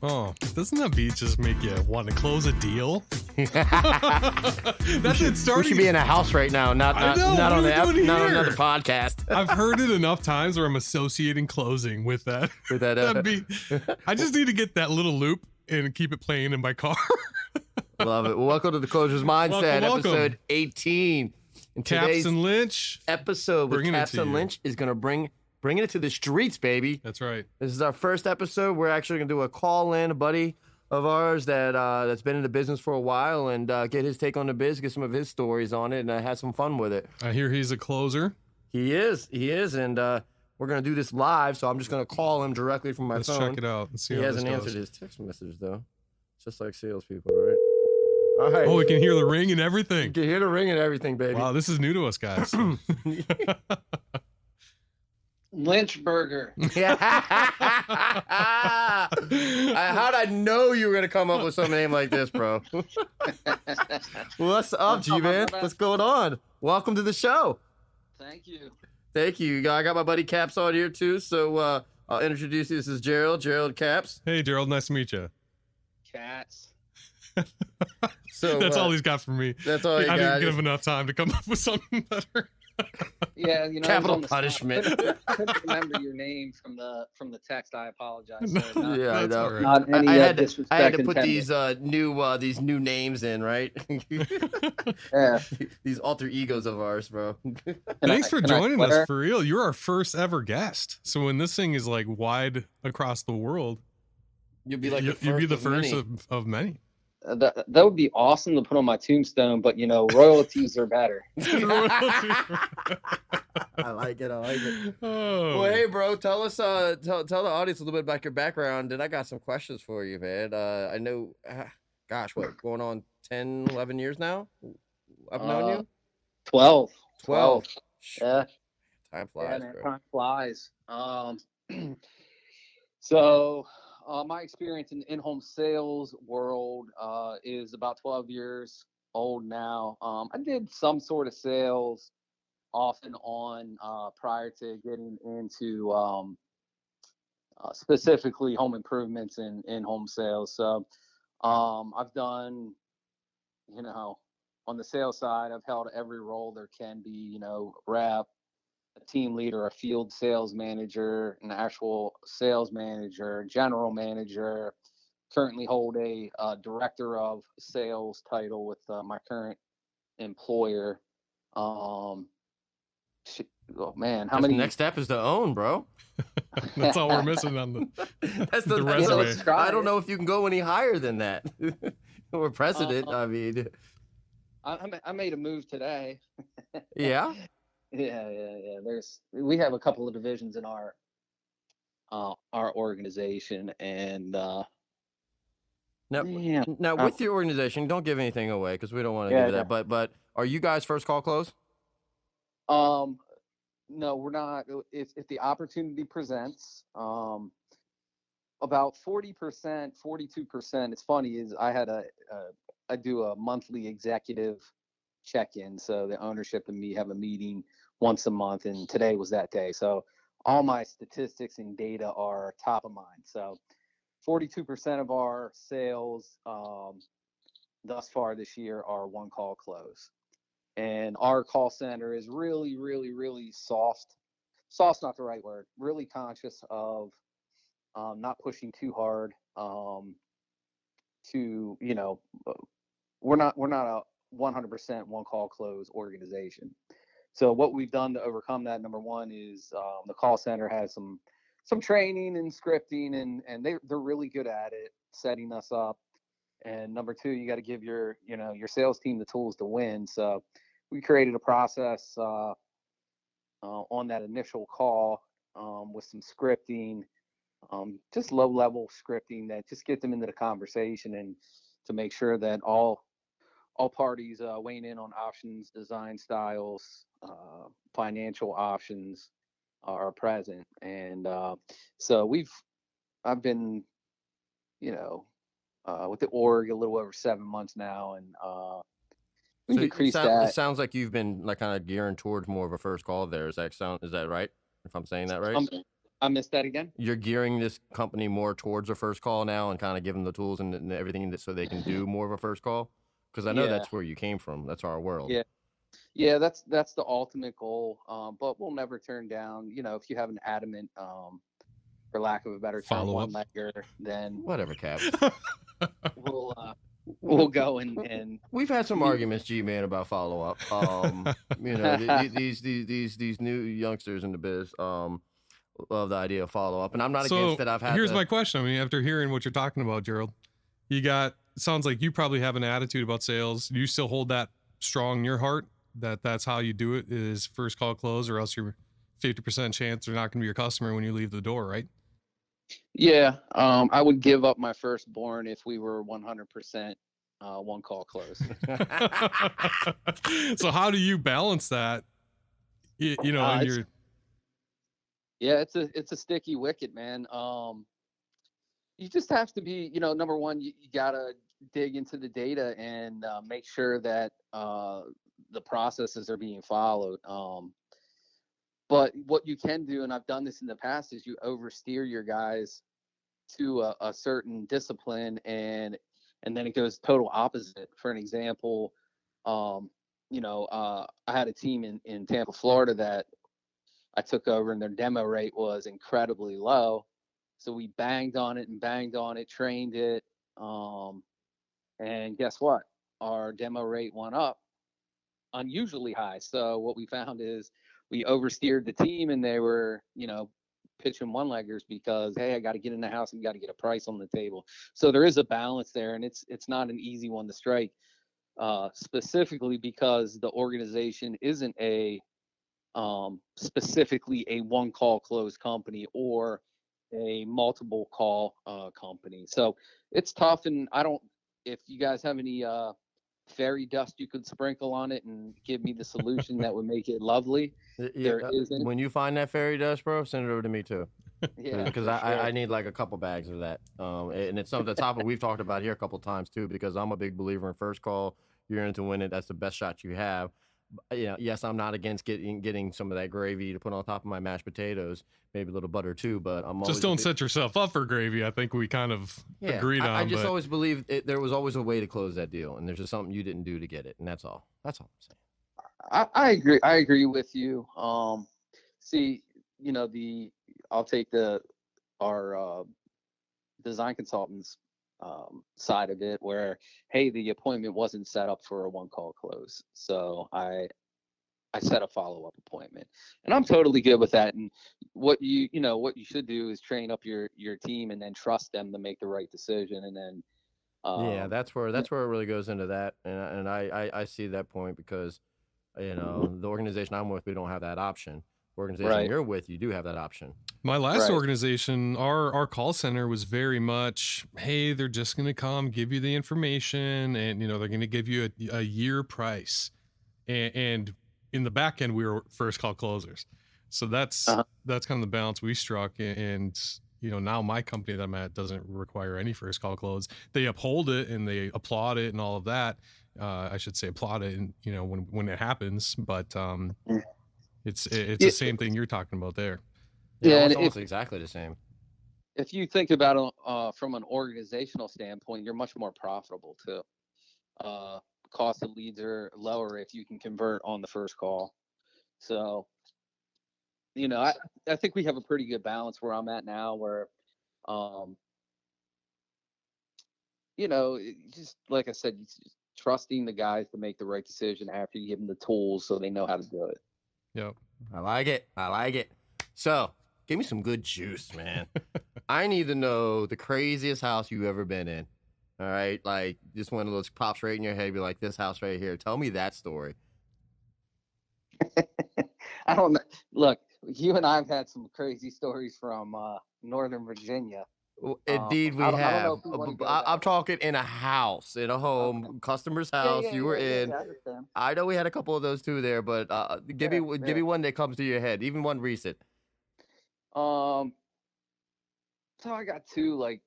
Oh, doesn't that beat just make you want to close a deal? That's it. We should be in a house right now, not on another podcast. I've heard it enough times where I'm associating closing with that. With that, that beat. I just need to get that little loop and keep it playing in my car. Love it. Well, welcome to the Closers Mindset, welcome. episode 18. And Caps and Lynch episode with Caps and Lynch is going to bringing it to the streets, baby. That's right. This is our first episode. We're actually going to do a call-in, a buddy of ours that's been in the business for a while, and get his take on the biz, get some of his stories on it, and have some fun with it. I hear he's a closer. He is, and we're going to do this live, so I'm just going to call him directly from my phone. Let's check it out and see how He this hasn't goes. answered his text message, though. Just like salespeople, right? All right. Oh, we can hear the ring and everything. You can hear the ring and everything, baby. Wow, this is new to us, guys. Lynchburger. How'd I know you were going to come up with some name like this, bro? What's up, G-Man? What's going on? Welcome to the show. Thank you. Thank you. I got my buddy Caps on here, too, so I'll introduce you. This is Gerald Caps. Hey, Gerald, nice to meet you. Cats. So that's all he's got for me. That's all he got. I didn't give him enough time to come up with something better. Yeah, capital punishment. I couldn't remember your name from the text. I apologize. Sir. Yeah, I know. Right. Not any I had disrespect to put intended. these new names in, right? Yeah. These alter egos of ours, bro. Thanks for can I joining us, swear? for real. You're our first ever guest. So when this thing is like wide across the world, You'll be like you'll be the first many. of many. That would be awesome to put on my tombstone, but royalties are better. I like it. Oh. Well, hey, bro, tell us, tell the audience a little bit about your background, and I got some questions for you, man. I know, gosh, what, going on 10, 11 years now? I've known you? 12. 12. Yeah. Time flies, Man, bro. time flies. So my experience in the in-home sales world is about 12 years old now. I did some sort of sales off and on prior to getting into specifically home improvements and in-home sales. So I've done, on the sales side, I've held every role there can be, rep, a team leader, a field sales manager, an actual sales manager, general manager. Currently hold a director of sales title with my current employer. Oh man, how many? Next step is to own, bro. That's all we're missing on the That's the resume. Let's try I don't it. know if you can go any higher than that. Or president, I mean. I made a move today. Yeah. Yeah. We have a couple of divisions in our organization, and Now, yeah. now with your organization, don't give anything away because we don't want to Yeah, give that. But are you guys first call close? No, we're not. If the opportunity presents, about 40%, 42%. It's funny is I do a monthly executive check-in. So the ownership and me have a meeting once a month, and today was that day. So all my statistics and data are top of mind. So 42% of our sales thus far this year are one call close. And our call center is really, really, really soft. Soft's not the right word. Really conscious of not pushing too hard. We're not a 100% one call close organization. So what we've done to overcome that, number one, is the call center has some training and scripting, and they're really good at it, setting us up. And number two, you got to give your sales team the tools to win. So we created a process on that initial call with some scripting, just low level scripting that just get them into the conversation and to make sure that all parties weighing in on options, design styles, financial options are present. And so I've been, with the org a little over 7 months now, and we increased that. It sounds like you've been like kind of gearing towards more of a first call there. Is that right? If I'm saying that right? I missed that again. You're gearing this company more towards a first call now, and kind of giving them the tools and everything so they can do more of a first call. Because I know Yeah, that's where you came from. That's our world. yeah, yeah. That's the ultimate goal. But we'll never turn down. If you have an adamant, for lack of a better term, Follow up. one legger, then Whatever, Caps. we'll uh, we'll go and We've had some meet. arguments, G-Man, about follow up. These new youngsters in the biz love the idea of follow up, and I'm not against So it. I've had here's to. my question. I mean, after hearing what you're talking about, Gerald, sounds like you probably have an attitude about sales. Do you still hold that strong in your heart that that's how you do it is first call close, or else you're 50% chance they're not going to be your customer when you leave the door, right? Yeah, I would give up my firstborn if we were 100% one call close. So how do you balance that? You know, in It's your Yeah, it's a sticky wicket, man. You just have to be, number one, you gotta dig into the data and make sure that the processes are being followed. But what you can do, and I've done this in the past, is you oversteer your guys to a certain discipline, and then it goes total opposite. For an example, I had a team in Tampa, Florida that I took over, and their demo rate was incredibly low. So we banged on it and banged on it, trained it, and guess what? Our demo rate went up unusually high. So what we found is we oversteered the team, and they were, pitching one leggers because, hey, I got to get in the house and got to get a price on the table. So there is a balance there, and it's not an easy one to strike, specifically because the organization isn't a specifically a one call close company or a multiple call company. So it's tough, and I don't. If you guys have any fairy dust you could sprinkle on it and give me the solution that would make it lovely, there isn't. When you find that fairy dust, bro, send it over to me too. Yeah, Because for sure. I need like a couple bags of that. And it's something the topic we've talked about here a couple times too. Because I'm a big believer in first call. You're in to win it. That's the best shot you have. Yes, I'm not against getting some of that gravy to put on top of my mashed potatoes, maybe a little butter too. But I'm always just don't set yourself up for gravy. I think we kind of agreed on. I just but always believe there was always a way to close that deal, and there's just something you didn't do to get it, and that's all. That's all I'm saying. I agree. I agree with you. See, I'll take our design consultants side of it, where, hey, the appointment wasn't set up for a one call close, so I set a follow up appointment, and I'm totally good with that. And what you should do is train up your team, and then trust them to make the right decision, and then Yeah, um, that's where it really goes into that, and I see that point because the organization I'm with, we don't have that option. Organization right, you're with, you do have that option. my last right, organization, our call center was very much, hey, they're just going to come give you the information, and they're going to give you a year price, and in the back end we were first call closers. So that's uh-huh. that's kind of the balance we struck. And now my company that I'm at doesn't require any first call close. They uphold it and they applaud it and all of that. I should say applaud it, and when it happens, but it's Yeah, the same thing you're talking about there. Yeah, yeah, well, and it's almost exactly the same. if you think about it from an organizational standpoint, you're much more profitable too. Uh, Cost of leads are lower if you can convert on the first call. So, I think we have a pretty good balance where I'm at now, where, um, just like I said, just trusting the guys to make the right decision after you give them the tools so they know how to do it. Yep. I like it. I like it. So, give me some good juice, man. I need to know the craziest house you've ever been in. All right, like just one of those pops right in your head, be like, this house right here. Tell me that story. I don't know. Look, you and I have had some crazy stories from Northern Virginia. Indeed, we I don't know have. if we want to go I'm that way. talking in a house, in a home, customer's Yeah, house. yeah, You were yeah, yeah, in. yeah. I understand. I know we had a couple of those too there, but give Yeah, me give yeah. me one that comes to your head, even one recent. Um, so I got two, like,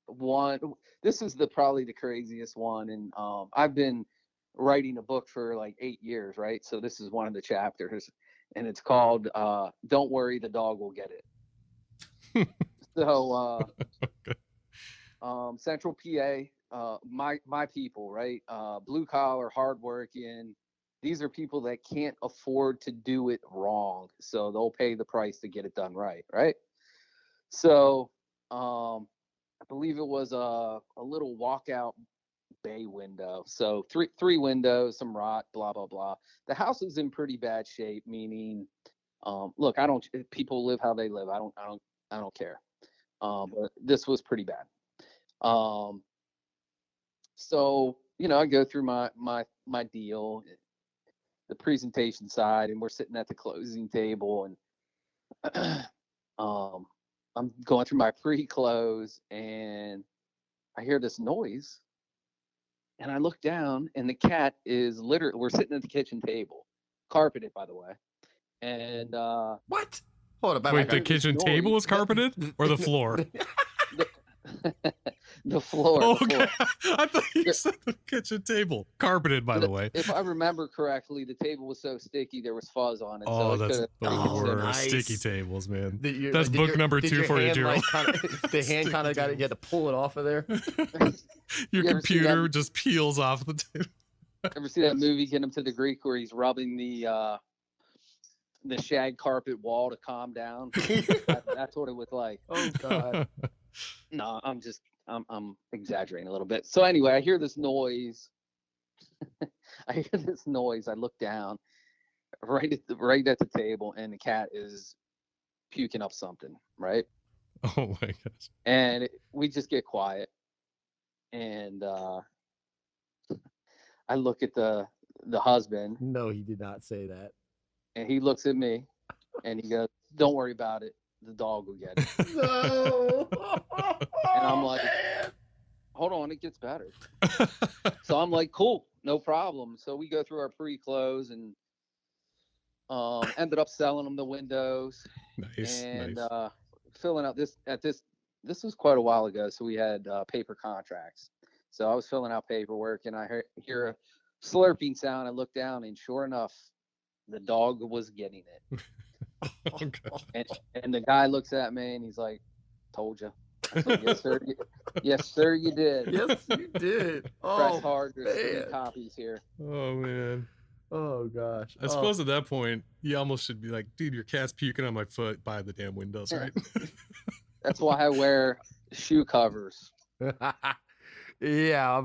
one. This is probably the craziest one, and I've been writing a book for like 8 years, right? So this is one of the chapters, and it's called "Don't Worry, the Dog Will Get It." So Okay. Central PA, my people, right? Blue collar, hardworking. These are people that can't afford to do it wrong, so they'll pay the price to get it done right, right? So I believe it was a little walkout bay window. So three windows, some rot, blah blah blah. The house is in pretty bad shape, meaning, look, I don't. People live how they live. I don't care. But this was pretty bad. Um, so I go through my deal, the presentation side, and we're sitting at the closing table, and um, I'm going through my pre-close, and I hear this noise, and I look down, and the cat is literally. We're sitting at the kitchen table, carpeted, by the way, and What? Hold up. Wait, I the hear this kitchen table noise. is carpeted or the floor? The, the floor, Oh, the okay. floor. I thought you The- said the kitchen table. Carpeted, by the way. If I remember correctly, the table was so sticky there was fuzz on it, so Oh, it that's could the have taken worst. nice. Sticky tables, man. Did That's book number did 2 your for you, hand, Gerald. the hand kind of got it. You had to pull it off of there. Your You ever see computer that- just peels off the table. Ever see that movie Get Him to the Greek where he's rubbing the shag carpet wall to calm down? That's what it was like. Oh God. No, I'm exaggerating a little bit. So anyway, I hear this noise. I hear this noise. I look down right at the table, and the cat is puking up something, right? Oh my gosh. And we just get quiet, and I look at the husband, No, he did not say that. and he looks at me, and he goes, "Don't worry about it. The dog will get it." No. And I'm like, "Hold on, it gets better." So I'm like, "Cool, no problem." So we go through our pre-close, and ended up selling them the windows, Nice. and Nice. filling out this was quite a while ago, so we had paper contracts. So I was filling out paperwork, and I hear a slurping sound. I look down, and sure enough, the dog was getting it. Oh, God. And the guy looks at me, and he's like, "Told you." I said, "Yes, sir. Yes, sir, you did." Yes, you did. Press Oh, hard. There's 3 man. copies here. Oh, man. Oh gosh. I suppose at that point, you almost should be like, dude, your cat's puking on my foot by the damn windows, right? That's why I wear shoe covers. Yeah,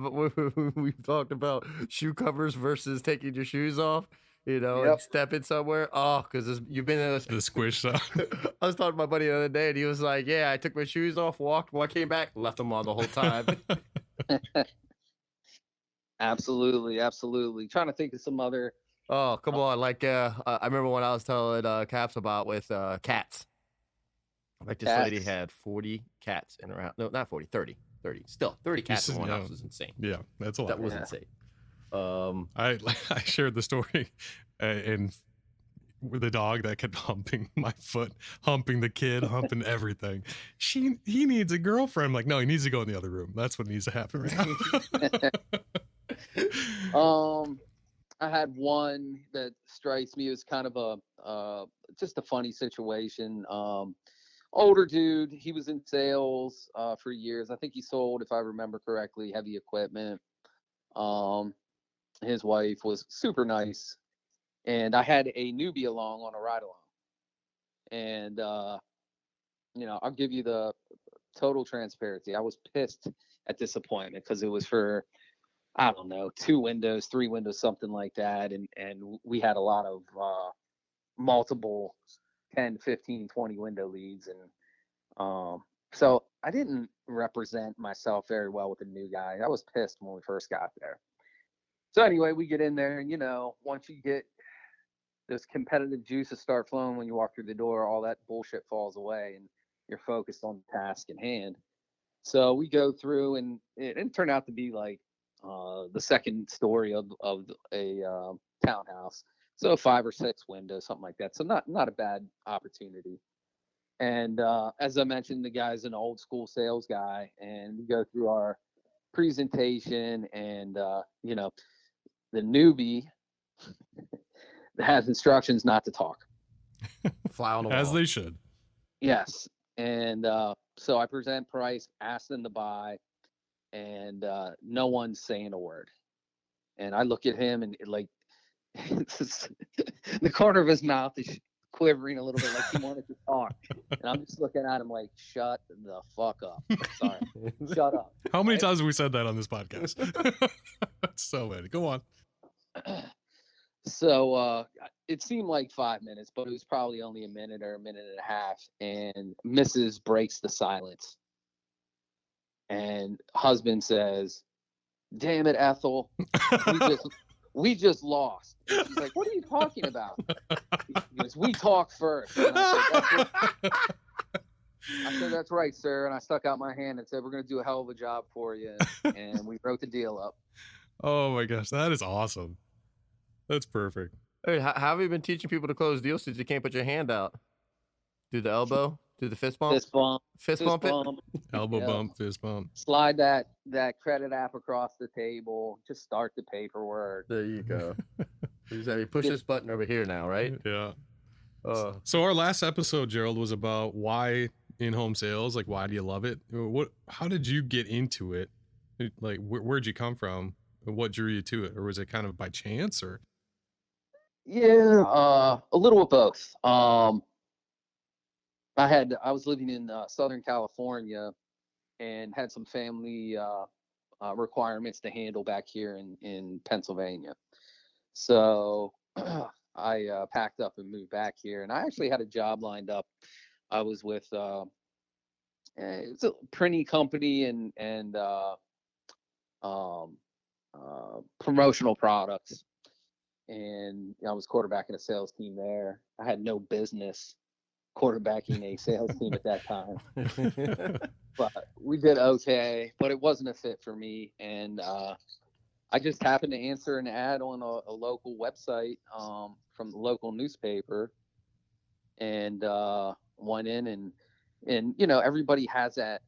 we've talked about shoe covers versus taking your shoes off, and Yep. stepping somewhere. Oh, because you've been in The squish sound. I was talking to my buddy the other day, and he was like, "Yeah, I took my shoes off, walked. When I came back, left them on the whole time." Absolutely. Trying to think of some other. Oh, come on! Like, I remember when I was telling Caps about with cats. Like this lady Cats. had 40 cats in her house. No, not 40, 30. 30. Still, 30 cats in said, one yeah. house is insane. Yeah, that's a lot. That was Yeah. insane. I shared the story, and with the dog that kept humping my foot, humping the kid, humping everything. He needs a girlfriend. I'm like, no, he needs to go in the other room. That's what needs to happen right now. I had one that strikes me as kind of a just a funny situation. Older dude, he was in sales for years. I think he sold, if I remember correctly, heavy equipment. His wife was super nice, and I had a newbie along on a ride along, and I'll give you the total transparency. I was pissed at this appointment because it was for, I don't know, 2 windows, 3 windows, something like that. And we had a lot of multiple 10, 15, 20 window leads. And so I didn't represent myself very well with the new guy. I was pissed when we first got there. So anyway, we get in there, and once you get those competitive juices start flowing when you walk through the door, all that bullshit falls away, and you're focused on the task in hand. So we go through, and it turned out to be like the second story of a townhouse, so 5 or 6 windows, something like that. So not a bad opportunity. And as I mentioned, the guy's an old school sales guy, and we go through our presentation, and the newbie has instructions not to talk. Fly on the As wall. they should. Yes. And so I present price, ask them to buy, and no one's saying a word. And I look at him, and like the corner of his mouth is quivering a little bit, like he wanted to talk. And I'm just looking at him like, shut the fuck up. Sorry, shut up. How many Right? times have we said that on this podcast? So many. Go on. So it seemed like 5 minutes, but it was probably only a minute or a minute and a half. And Mrs. breaks the silence. And husband says, "Damn it, Ethel, we just lost." And she's like, "What are you talking about?" He goes, "We talk first." And I said, "That's right, sir." And I stuck out my hand and said, "We're going to do a hell of a job for you." And we wrote the deal up. Oh my gosh, that is awesome. That's perfect. Hey, how have you been teaching people to close deals since you can't put your hand out? Do the elbow? Do the fist bump? Fist bump. Fist bump it? Elbow Yeah. bump, fist bump. Slide that credit app across the table. Just start the paperwork. There you go. You just have to push this button over here now, right? Yeah. So our last episode, Gerald, was about why in-home sales. Like, why do you love it? How did you get into it? Like, where'd you come from? What drew you to it? Or was it kind of by chance? Or Yeah, a little of both. I was living in Southern California and had some family requirements to handle back here in Pennsylvania. So I packed up and moved back here, and I actually had a job lined up. I was with it's a printing company and um, promotional products, and I was quarterbacking a sales team there. I had no business quarterbacking a sales team at that time, but we did okay. But it wasn't a fit for me, and I just happened to answer an ad on a local website from the local newspaper, and went in and everybody has that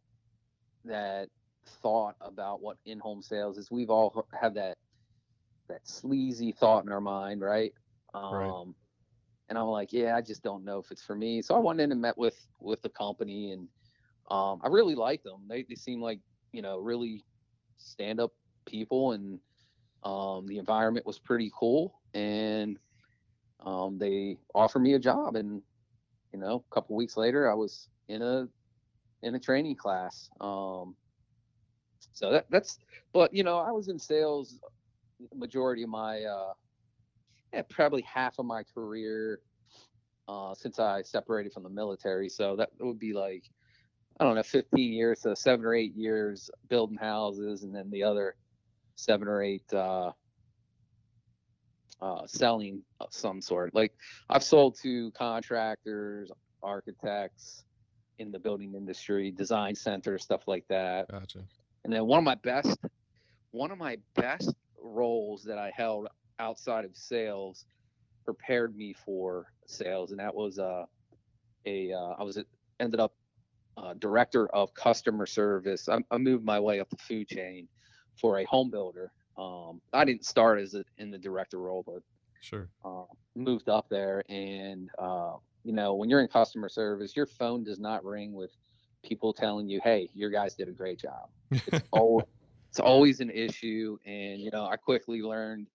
thought about what in-home sales is. We've all have that sleazy thought in our mind, right? Right. And I'm like, yeah, I just don't know if it's for me. So I went in and met with the company, and I really liked them. They seem like really stand up people, and the environment was pretty cool, and they offered me a job, and a couple weeks later I was in a training class. So that's but I was in sales majority of my probably half of my career since I separated from the military. So that would be like, I don't know, 15 years, so 7 or 8 years building houses, and then the other 7 or 8 selling of some sort. Like, I've sold to contractors, architects in the building industry, design centers, stuff like that. Gotcha. And then one of my best roles that I held outside of sales prepared me for sales, and that was ended up director of customer service. I moved my way up the food chain for a home builder. I didn't start in the director role, but Sure. moved up there. And when you're in customer service, your phone does not ring with people telling you, "Hey, your guys did a great job." It's always an issue. And I quickly learned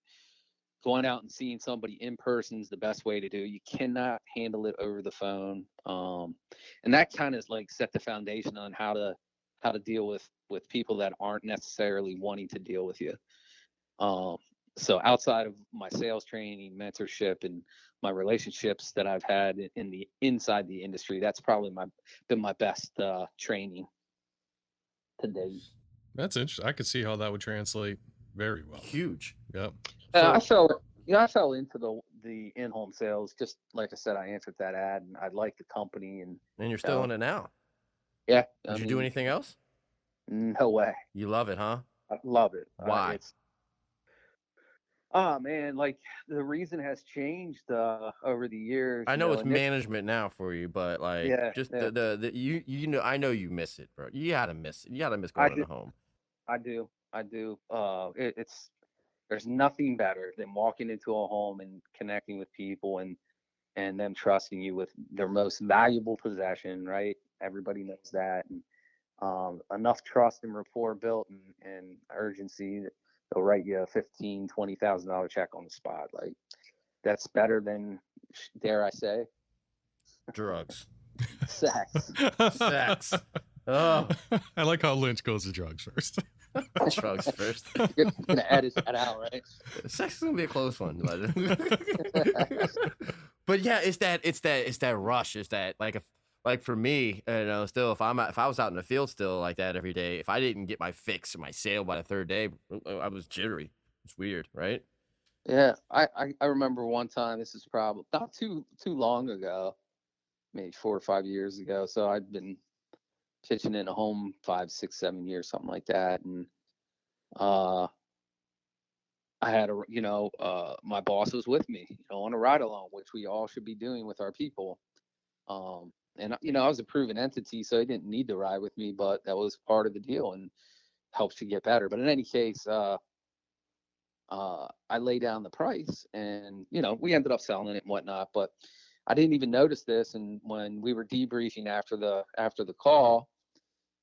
going out and seeing somebody in person is the best way to do it. You cannot handle it over the phone. And that kind of like set the foundation on how to deal with people that aren't necessarily wanting to deal with you. So outside of my sales training, mentorship, and my relationships that I've had in the inside the industry, that's probably been my best training to date. That's interesting. I could see how that would translate very well. Huge. Yep. I fell into the in-home sales. Just like I said, I answered that ad, and I liked the company, and you're still in it now. Yeah. Did you do anything else? No way. You love it, huh? I love it. Why? Oh man, like the reason has changed over the years. I know it's management now for you, but like just yeah. the I know you miss it, bro. You gotta miss it. You gotta miss going to home. I do. It's there's nothing better than walking into a home and connecting with people and them trusting you with their most valuable possession, right? Everybody knows that, and enough trust and rapport built, and urgency that they'll write you a $15,000-$20,000 check on the spot. Like that's better than, dare I say, Drugs. sex. Sex. Oh, I like how Lynch goes to drugs first. drugs first. You're gonna edit that out, right? Sex is gonna be a close one. But yeah, it's that rush. It's that like for me, still if I was out in the field still like that every day, if I didn't get my fix or my sale by the third day, I was jittery. It's weird, right? Yeah, I remember one time. This is probably not too long ago, maybe 4 or 5 years ago. So I'd been pitching in a home 5, 6, 7 years, something like that, and uh, I had my boss was with me, on a ride along, which we all should be doing with our people. And I was a proven entity, so he didn't need to ride with me, but that was part of the deal and helps you get better. But in any case, I lay down the price, and we ended up selling it and whatnot. But I didn't even notice this, and when we were debriefing after the call,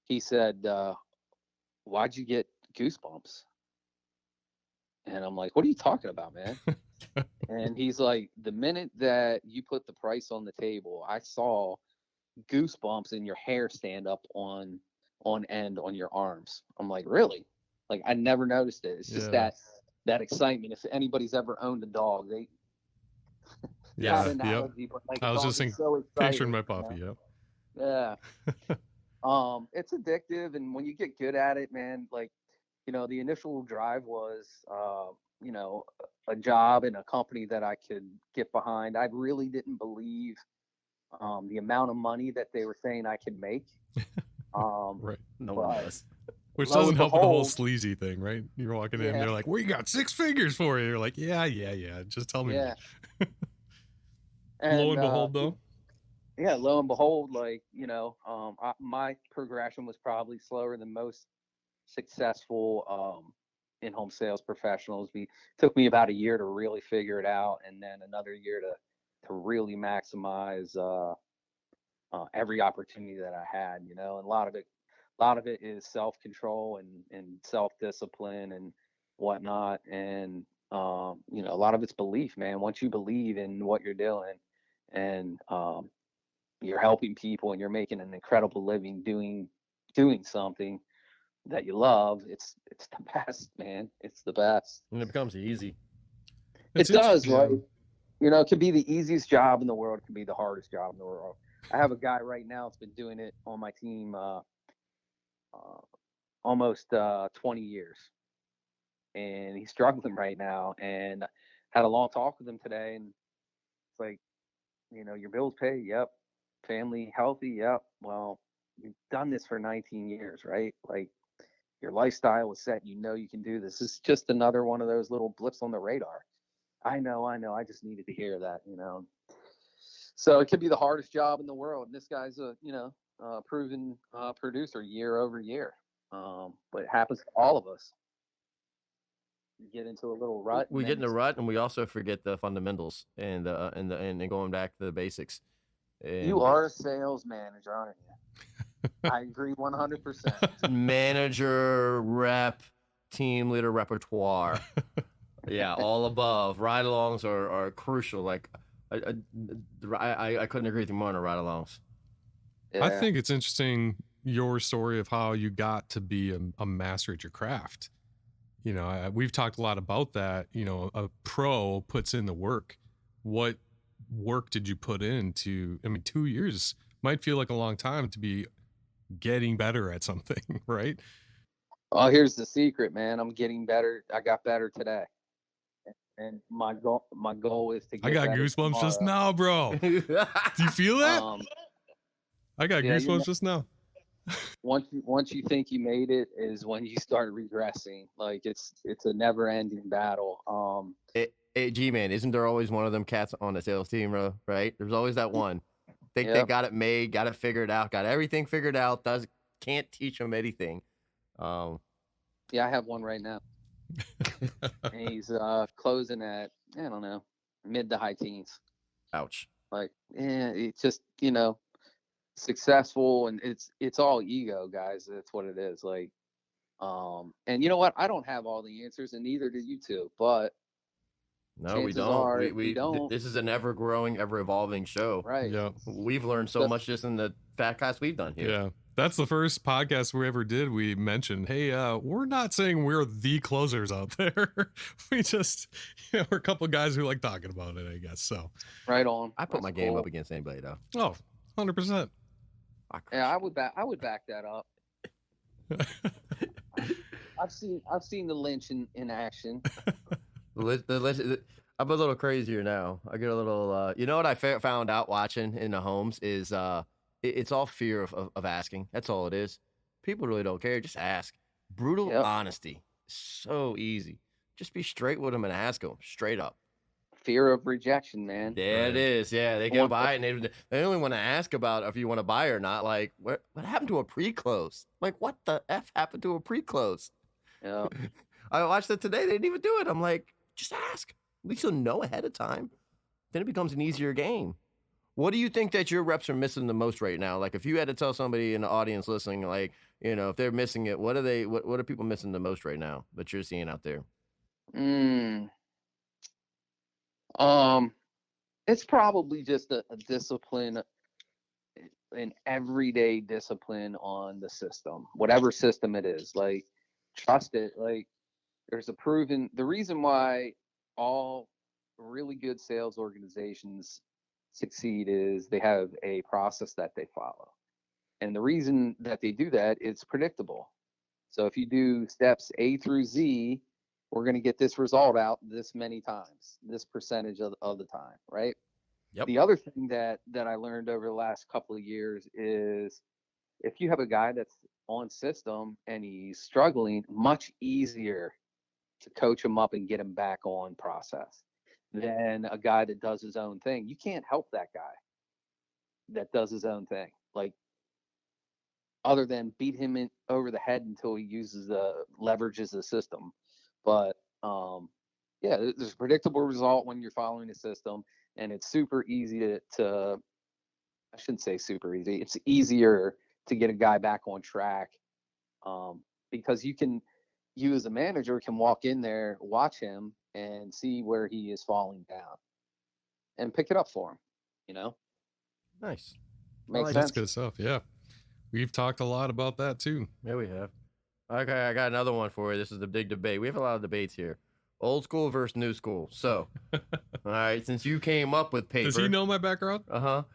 he said, "Why'd you get goosebumps?" And I'm like, "What are you talking about, man?" And he's like, "The minute that you put the price on the table, I saw goosebumps and your hair stand up on end on your arms." I'm like, "Really?" Like I never noticed it. It's just Yeah. that excitement. If anybody's ever owned a dog, they Yeah. not an Yep. analogy, but like a I was dog just is so excited. picturing my puppy. Yep. Yeah. It's addictive, and when you get good at it, man, like the initial drive was you know a job in a company that I could get behind. I really didn't believe the amount of money that they were saying I could make. Right. No one But does. Which lo doesn't and help with the whole behold, sleazy thing, right? You're walking in, yeah, they're like, "We got 6 figures for you." You're like, "Yeah. Just tell me yeah, more." Lo and and behold, though. yeah, lo and behold, like my progression was probably slower than most successful in-home sales professionals. Took me about a year to really figure it out, and then another year to really maximize every opportunity that I had. And a lot of it is self-control and self-discipline and whatnot, and a lot of it's belief, man. Once you believe in what you're doing, and you're helping people, and you're making an incredible living doing something that you love, it's the best, man. It's the best. And it becomes easy. It's It does, interesting. right? It can be the easiest job in the world. It can be the hardest job in the world. I have a guy right now that's been doing it on my team almost 20 years, and he's struggling right now. And had a long talk with him today, and it's like, your bills paid, yep. Family healthy, yep. Well, you've done this for 19 years, right? Like your lifestyle was set. You can do this. It's just another one of those little blips on the radar. I know. I just needed to hear that. So it could be the hardest job in the world, and this guy's a proven producer year over year. But it happens to all of us. You get into a little rut, and We get then in the rut, and we also forget the fundamentals and going back to the basics. you And are a sales manager, aren't you? I agree 100%. manager, rep, team leader, repertoire. Yeah, all above. Ride-alongs are crucial. Like, I couldn't agree with you more on the ride-alongs. Yeah. I think it's interesting your story of how you got to be a master at your craft. We've talked a lot about that. A pro puts in the work. What work did you put into? 2 years might feel like a long time to be getting better at something, right? Oh, here's the secret, man. I'm getting better. I got better today, and my goal is to I get got better goosebumps just tomorrow. now, bro. Do you feel that? I got Yeah, goosebumps just now. once you think you made it is when you start regressing. Like it's a never ending battle. G-Man, isn't there always one of them cats on the sales team, bro? Right? There's always that one. Think they Yep. got it made, got it figured out, got everything figured out. Can't teach them anything. Yeah, I have one right now. And he's closing at, I don't know, mid to high teens. Ouch. Like, it's just successful, and it's all ego, guys. That's what it is. Like, and you know what? I don't have all the answers, and neither do you two. But No, we chances don't. are, if we don't, This is an ever growing, ever evolving show. right? Yeah. We've learned so So, much just in the fat cast we've done here. Yeah. That's the first podcast we ever did. We mentioned, hey, we're not saying we're the closers out there. We just, we're a couple of guys who like talking about it, I guess. So, right on. I put That's my game cool. up against anybody though. oh, 100%. Yeah, I would back that up. I've seen the lynch in action. I'm a little crazier now. I get a little. You know what I found out watching in the homes is it's all fear of asking. That's all it is. People really don't care. Just ask. Brutal Yep. honesty. So easy. Just be straight with them and ask them straight up. Fear of rejection, man. There it Right. is. Yeah, they go buy it and they only want to ask about if you want to buy or not. Like, what happened to a pre-close? Like, what the F happened to a pre-close? Yeah. I watched it today. They didn't even do it. I'm like, just ask. At least you'll know ahead of time. Then it becomes an easier game. What do you think that your reps are missing the most right now? Like, if you had to tell somebody in the audience listening, like, if they're missing it, what are people missing the most right now that you're seeing out there? It's probably just a discipline, an everyday discipline on the system, whatever system it is. Like, trust it. Like, there's the reason why all really good sales organizations succeed is they have a process that they follow. And the reason that they do that is predictable. So if you do steps A through Z, we're going to get this result out this many times, this percentage of the time, right? Yep. The other thing that I learned over the last couple of years is if you have a guy that's on system and he's struggling, much easier to coach him up and get him back on process than a guy that does his own thing. You can't help that guy that does his own thing. Like, other than beat him over the head until he leverages the system. But yeah, there's a predictable result when you're following a system, and it's super easy to I shouldn't say super easy. It's easier to get a guy back on track, because you as a manager can walk in there, watch him, and see where he is falling down, and pick it up for him. Nice. Makes That's sense. good stuff. Yeah. We've talked a lot about that too. Yeah, we have. Okay, I got another one for you. This is the big debate. We have a lot of debates here. Old school versus new school. So, all right, since you came up with paper. Does he know my background? No.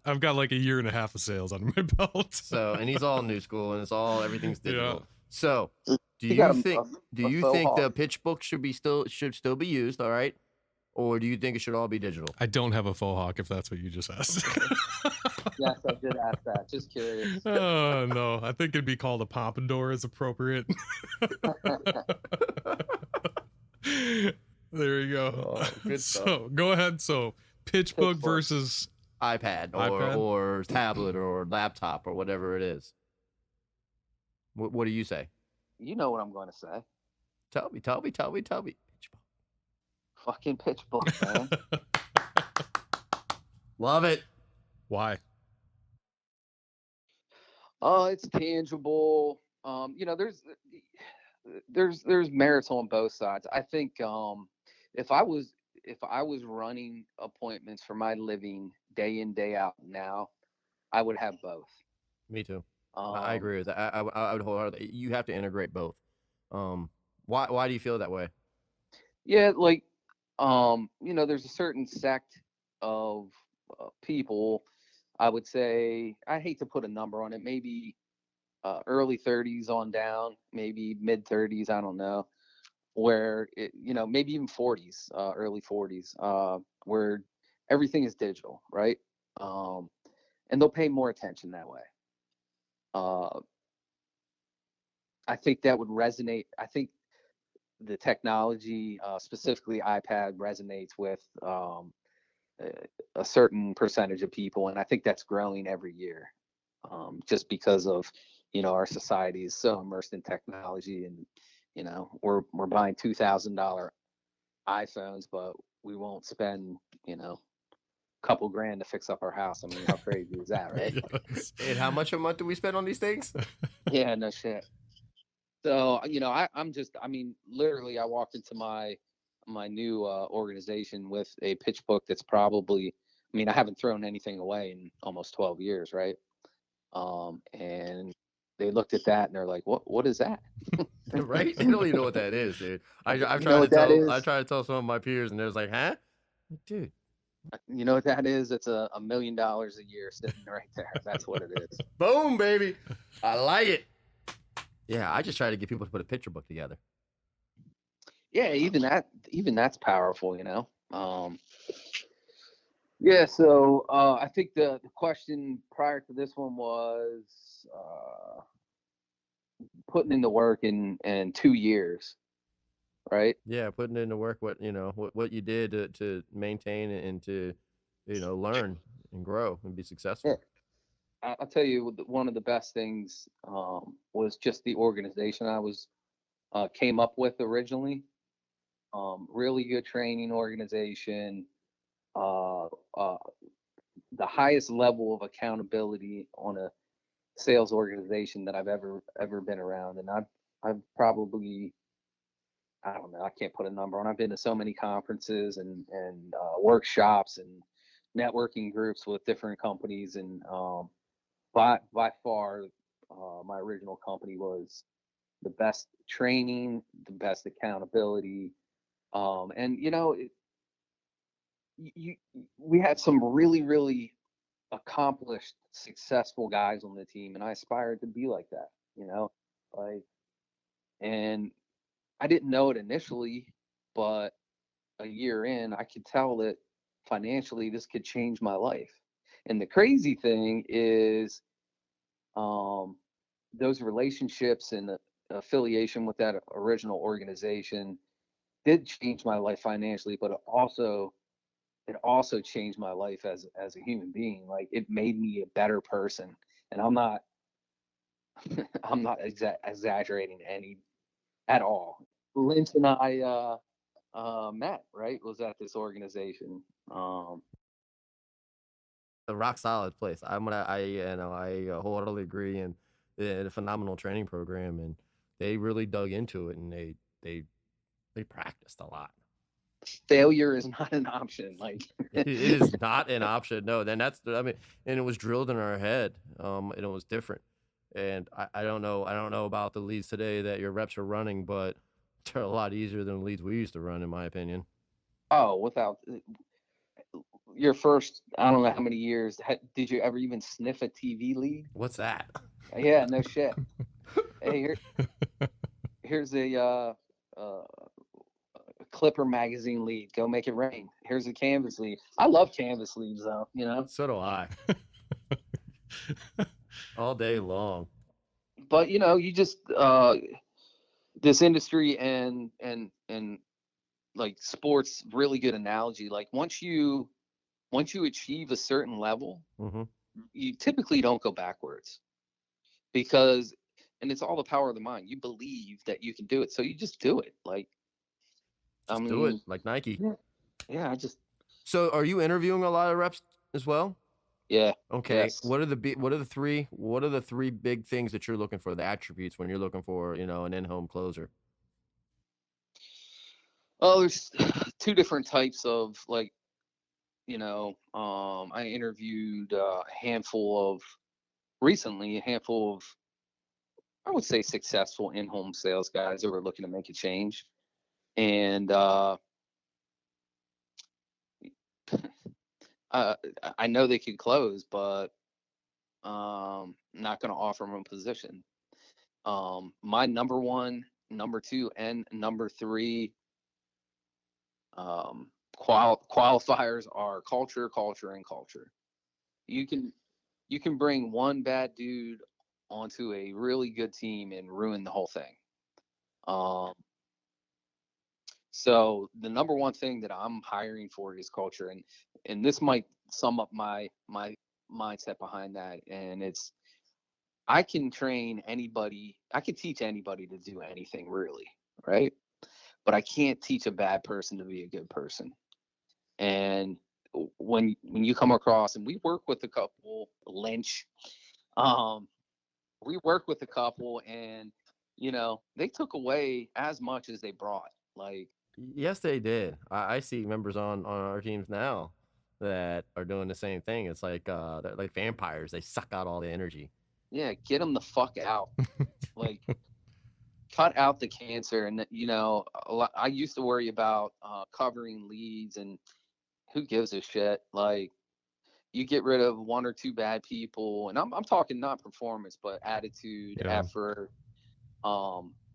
I've got like a year and a half of sales under my belt. So, and he's all new school, and everything's digital. Yeah. So, do You got you think faux the hawk. pitch book should still be used? All right, or do you think it should all be digital? I don't have a faux hawk, if that's what you just asked. Yes, I did ask that. Just curious. Oh, no. I think it'd be called a pompadour is appropriate. There you go. Oh, good stuff. So go ahead. So PitchBook Pitchbook. versus iPad iPad? or tablet or laptop or whatever it is. What do you say? You know what I'm going to say. Tell me. PitchBook. Fucking pitch book, man. Love it. why? It's tangible. There's merits on both sides. I think if I was running appointments for my living day in day out now, I would have both. Me too. I agree with that. I would wholeheartedly. You have to integrate both. Why do you feel that way? Yeah, like there's a certain sect of people. I would say, I hate to put a number on it, maybe early 30s on down, maybe mid 30s, I don't know, where maybe even 40s, early 40s, where everything is digital, right? And they'll pay more attention that way. I think that would resonate. I think the technology, specifically iPad, resonates with a certain percentage of people, and I think that's growing every year, just because of our society is so immersed in technology, and we're buying $2,000 iPhones, but we won't spend a couple grand to fix up our house. I mean, how crazy is that, right? Yes. And how much a month do we spend on these things? Yeah, no shit. So, I mean, literally, I walked into my new organization with a pitch book that's probably, I mean, I haven't thrown anything away in almost 12 years, right? And they looked at that and they're like, what is that? Right? They don't even know what that is, dude. I've You know tried to what that tell I is? tried to tell some of my peers, and they're like, huh? Dude, You know what that is? It's $1 million a year sitting right there. That's what it is. boom, baby. I like it. Yeah, I just try to get people to put a picture book together. Yeah, even that's powerful, Yeah, so I think the question prior to this one was putting in the work in 2 years, right? Yeah, putting into work what you did to maintain and to learn and grow and be Yeah, successful. I'll tell you, one of the best things was just the organization I was came up with originally. Really good training organization, uh, uh, the highest level of accountability on a sales organization that I've ever been around, and I've probably, I don't know, I can't put a number on. I've been to so many conferences and workshops and networking groups with different companies, and by far, my original company was the best training, the best accountability, and you we had some really accomplished, successful guys on the team, and I aspired to be like that. You know, like, and I didn't know it initially, but a year in, I could tell that financially this could change my life. And the crazy thing is, um, those relationships and the affiliation with that original organization did change my life financially, but it also changed my life as a human being. Like, it made me a better person, and I'm not exaggerating any at all. Lynch and I met, right, was at this organization. A rock solid place. I wholeheartedly agree, and a phenomenal training program, and they really dug into it, and they practiced a lot. Failure is not an option. Like, It is not an option. No, then I mean, and it was drilled in our head. And it was different. And I don't know. I don't know about the leads today that your reps are running, but they're a lot easier than the leads we used to run, in my opinion. oh, without your first, I don't know how many years, did you ever even sniff a TV lead? What's that? Yeah, no shit. Hey, here's uh, a Clipper magazine lead. Go make it rain. Here's a canvas lead. I love canvas leads, though. So do I. All day long. But you just this industry and like sports, really good analogy. Like, once you achieve a certain level, Hmm. you typically don't go backwards, because and it's all the power of the mind. You believe that you can do it, so you just do it. Like, I Just do it mean, like Nike. yeah, yeah, So, are you interviewing a lot of reps as well? yeah, Okay. yes. What are the three big things that you're looking for? The attributes when you're looking for an in-home closer. Oh, there's two different types of, like, I interviewed recently, a handful of, I would say, successful in-home sales guys that were looking to make a change. And uh, I know they could close, but not going to offer them a position. My number one, number two, and number three qualifiers are culture, culture, and culture. You can you can bring one bad dude onto a really good team and ruin the whole thing. Um, so the number one thing that I'm hiring for is culture, and this might sum up my mindset behind that. And it's, I can train anybody, I can teach anybody to do anything, really, right? But I can't teach a bad person to be a good person. And when you come across, and we work with a couple, Lynch, um, we work with a couple, and they took away as much as they brought. Like, Yes, they did. I see members on our teams now that are doing the same thing. It's like they're like vampires. They suck out all the energy. yeah, get them the fuck out. Like, cut out the cancer. And I used to worry about covering leads, and who gives a shit? Like, you get rid of one or two bad people, and I'm talking not performance, but attitude, Yeah. effort.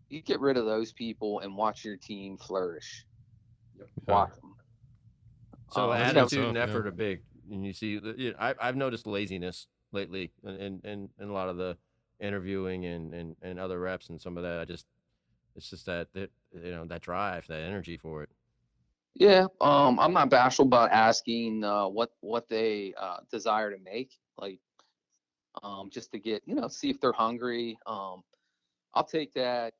You get rid of those people and watch your team flourish. Watch them. So That's good attitude and stuff, effort yeah. are big. And you see, I've noticed laziness lately in a lot of the interviewing and other reps and some of that. It's just that drive, that energy for it. Yeah, I'm not bashful about asking what they desire to make, like, just to get, see if they're hungry. I'll take that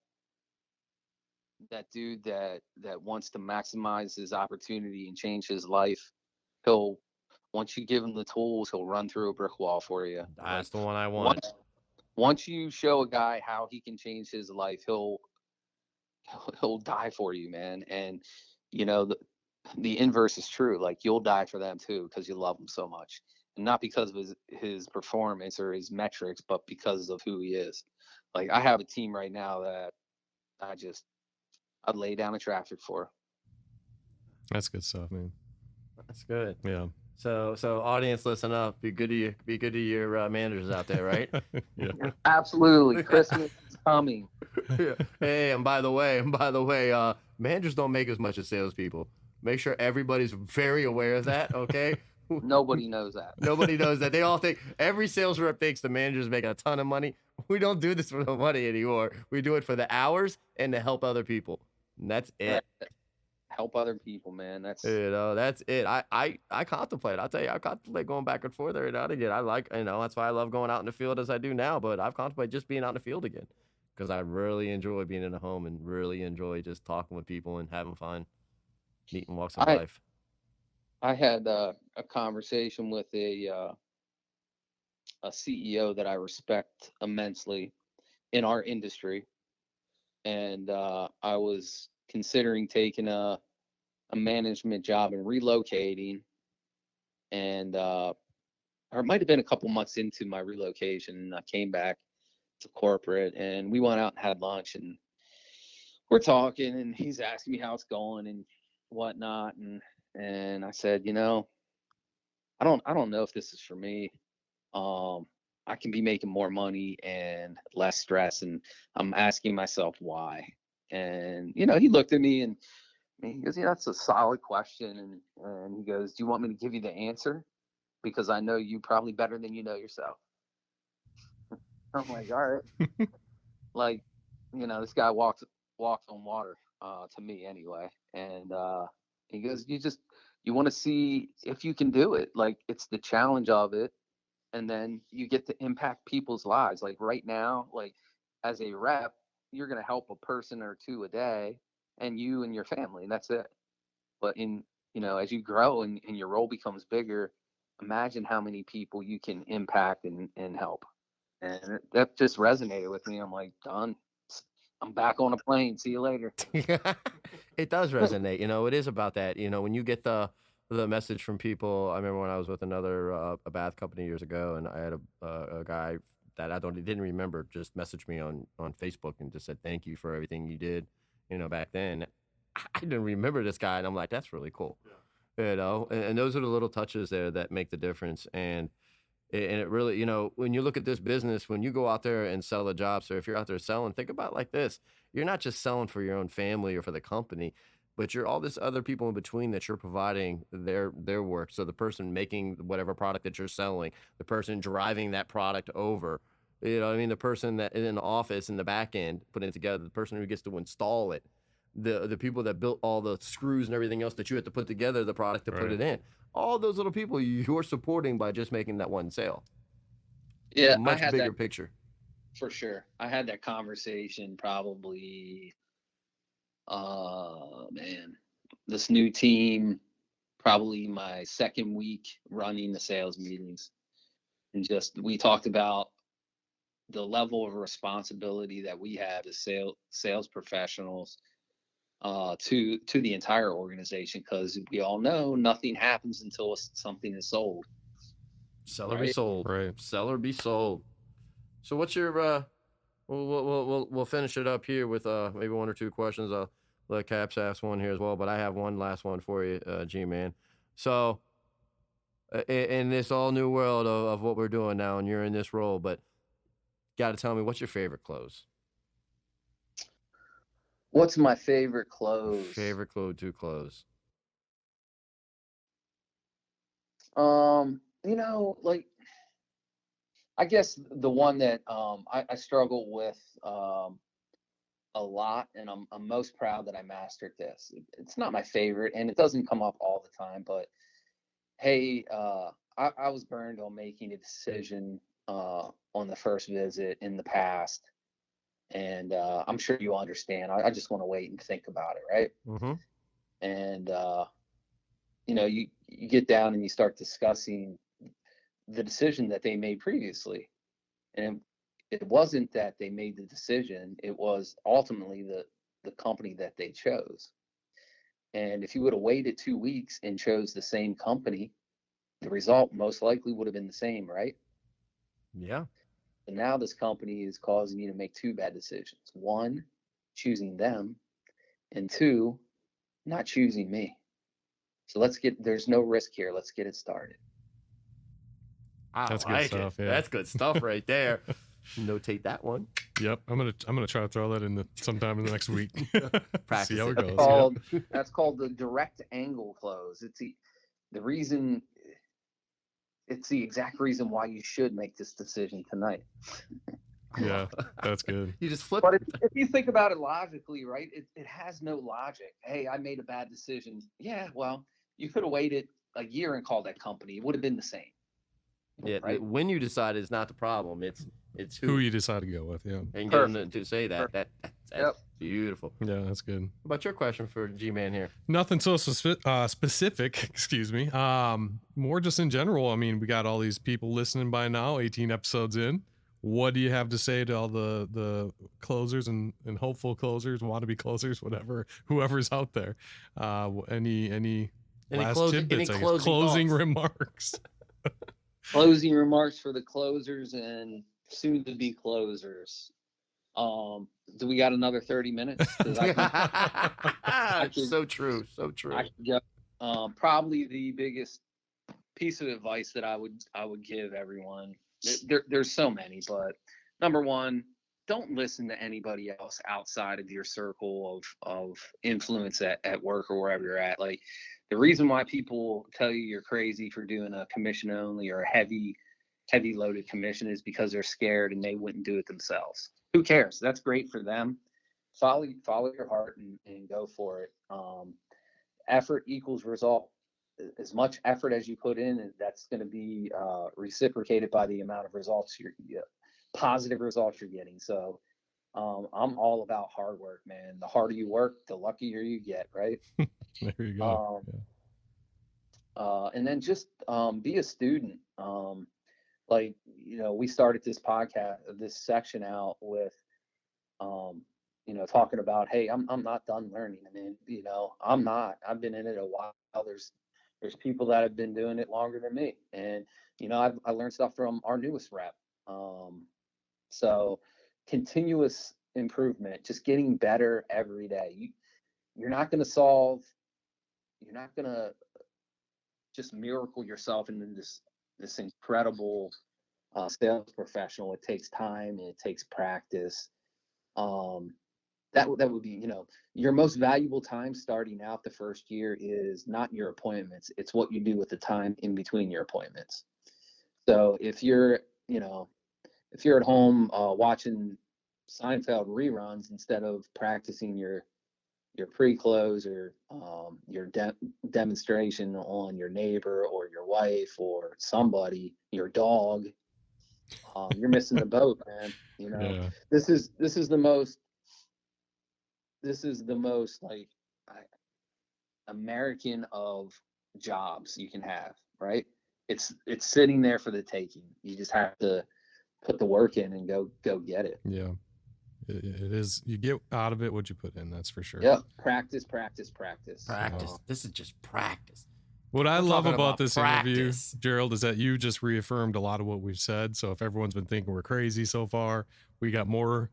dude that wants to maximize his opportunity and change his life. He'll Once you give him the tools, he'll run through a brick wall for you. Like, That's the one I want. once you show a guy how he can change his life, he'll die for you, man. And you know the the inverse is true. Like, you'll die for them too because you love him so much, and not because of his performance or his metrics, but because of who he is. Like, I have a team right now that I'd lay down the traffic for. That's good stuff, man. That's good. Yeah. So audience, listen up. Be good to your managers out there, right? Yeah. Absolutely, Christmas is coming. Yeah. Hey, and by the way, managers don't make as much as salespeople. Make sure everybody's very aware of that. Okay. Nobody knows that. Nobody knows that. They all think every sales rep thinks the manager's making a ton of money. We don't do this for the money anymore. We do it for the hours and to help other people. And that's it. Help other people, man. That's That's it. I contemplate. I'll tell you, I contemplate going back and forth every now and again. I like, that's why I love going out in the field as I do now. But I've contemplated just being out in the field again because I really enjoy being in the home and really enjoy just talking with people and having fun, meeting walks of life. I had a conversation with a CEO that I respect immensely in our industry, and I was considering taking a management job and relocating, and or it might have been a couple months into my relocation, and I came back to corporate, and we went out and had lunch, and we're talking, and he's asking me how it's going and whatnot, and I said, I don't know if this is for me. I can be making more money and less stress, and I'm asking myself why. And he looked at me and he goes, "Yeah, that's a solid question." And he goes, "Do you want me to give you the answer? Because I know you probably better than you know yourself." I'm like, "All right." Like, this guy walks on water, to me anyway. And he goes, you want to see if you can do it. Like, it's the challenge of it, and then you get to impact people's lives. Like, right now, like, as a rep, you're going to help a person or two a day, and you and your family, and that's it. But as you grow and your role becomes bigger, imagine how many people you can impact and help. And that just resonated with me. I'm like, done. I'm back on a plane. See you later. It does resonate. It is about that. When you get the message from people. I remember when I was with another a bath company years ago, and I had a guy that I didn't remember just messaged me on Facebook and just said thank you for everything you did. Back then, I didn't remember this guy, and I'm like, that's really cool. Yeah. And those are the little touches there that make the difference. And it really, when you look at this business, when you go out there and sell a job, so if you're out there selling, think about it like this. You're not just selling for your own family or for the company, but you're all this other people in between that you're providing their work. So the person making whatever product that you're selling, the person driving that product over, what I mean, the person that in the office in the back end putting it together, the person who gets to install it, the people that built all the screws and everything else that you had to put together the product to put it in. All those little people you're supporting by just making that one sale. Yeah, it's a much bigger picture. For sure. I had that conversation probably, man, this new team, probably my second week running the sales meetings, and just we talked about the level of responsibility that we have as sales professionals to the entire organization, because we all know nothing happens until something is sold. Sell or be Right. sold. Right. Sell or be sold. So what's your we'll finish it up here with maybe one or two questions. I'll let Caps ask one here as well, but I have one last one for you, G-Man. So in this all new world of what we're doing now, and you're in this role, but got to tell me, what's your favorite close? What's my favorite close? Favorite close to close. You know, like, I guess the one that I struggle with a lot, and I'm most proud that I mastered this. It's not my favorite, and it doesn't come up all the time, but hey, I was burned on making a decision on the first visit in the past, and I'm sure you understand. I just want to wait and think about it, right? Mm-hmm. And you know, you get down and you start discussing the decision that they made previously, and it wasn't that they made the decision; it was ultimately the company that they chose. And if you would have waited 2 weeks and chose the same company, the result most likely would have been the same, right? Yeah. And now this company is causing you to make two bad decisions. One, choosing them, and two, not choosing me. So there's no risk here. Let's get it started. That's good stuff. Yeah. That's good stuff right there. Notate that one. Yep. I'm gonna try to throw that in sometime in the next week. Practice See how it. it That's goes. called, Yep. that's called the direct angle close. The reason, it's the exact reason why you should make this decision tonight. Yeah, that's good. You just flip. But if you think about it logically, right, it has no logic. Hey, I made a bad decision. Yeah, well, you could have waited a year and called that company. It would have been the same. Yeah. Right. When you decide is not the problem. It's Who you decide to go with. Yeah. and get them to say that. Perfect. That's Yep. beautiful. Yeah, that's good. What about your question for G-Man here? Nothing so specific, excuse me. More just in general. I mean, we got all these people listening by now, 18 episodes in. What do you have to say to all the closers and hopeful closers, wannabe closers, whatever, whoever's out there? Any last tidbits, I guess. Closing thoughts? remarks. Closing remarks for the closers and soon to be closers. Do we got another 30 minutes? 'Cause I can- So true. So true. I could go. Probably the biggest piece of advice that I would give everyone. There's so many, but number one, don't listen to anybody else outside of your circle of influence at work or wherever you're at. Like, the reason why people tell you you're crazy for doing a commission only or a heavy loaded commission is because they're scared and they wouldn't do it themselves. Who cares? That's great for them. Follow your heart and go for it. Effort equals result. As much effort as you put in, that's going to be reciprocated by the amount of results positive results you're getting. So I'm all about hard work, man. The harder you work, the luckier you get, right? There you go. And then just be a student. Like, we started this podcast, this section out with, talking about, hey, I'm not done learning. I mean, I'm not. I've been in it a while. There's people that have been doing it longer than me, and I learned stuff from our newest rep. So continuous improvement, just getting better every day. You're not going to solve. You're not going to just miracle yourself into this incredible sales professional. It takes time and it takes practice. That would be, your most valuable time starting out the first year is not your appointments. It's what you do with the time in between your appointments. So if you're at home watching Seinfeld reruns instead of practicing your pre-close or your demonstration on your neighbor or your wife or somebody, your dog, you're missing the boat, man. Yeah. This is the most like American of jobs you can have, right? It's sitting there for the taking. You just have to put the work in and go get it. Yeah. It is. You get out of it what you put in. That's for sure. Yep. Practice, practice, practice. Practice. This is just practice. What I We're love talking about this interview, practice. Gerald, is that you just reaffirmed a lot of what we've said. So if everyone's been thinking we're crazy so far, we got more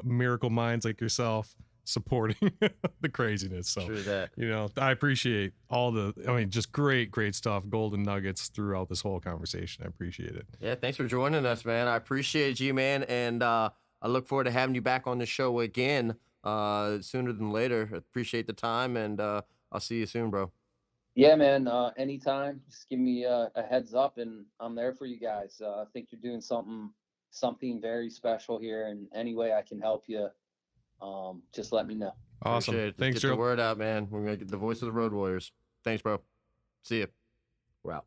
miracle minds like yourself supporting the craziness. So, True that. you know, I appreciate all the, I mean, just great stuff, golden nuggets throughout this whole conversation. I appreciate it. Yeah, thanks for joining us, man. I appreciate you, man, and I look forward to having you back on the show again sooner than later. Appreciate the time, and I'll see you soon, bro. Yeah, man. Anytime, just give me a heads up, and I'm there for you guys. I think you're doing something very special here, and any way I can help you, just let me know. Awesome. Appreciate it. Thanks, Get Gerald. the word out, man. We're gonna get the voice of the Road Warriors. Thanks, bro. See you. We're out.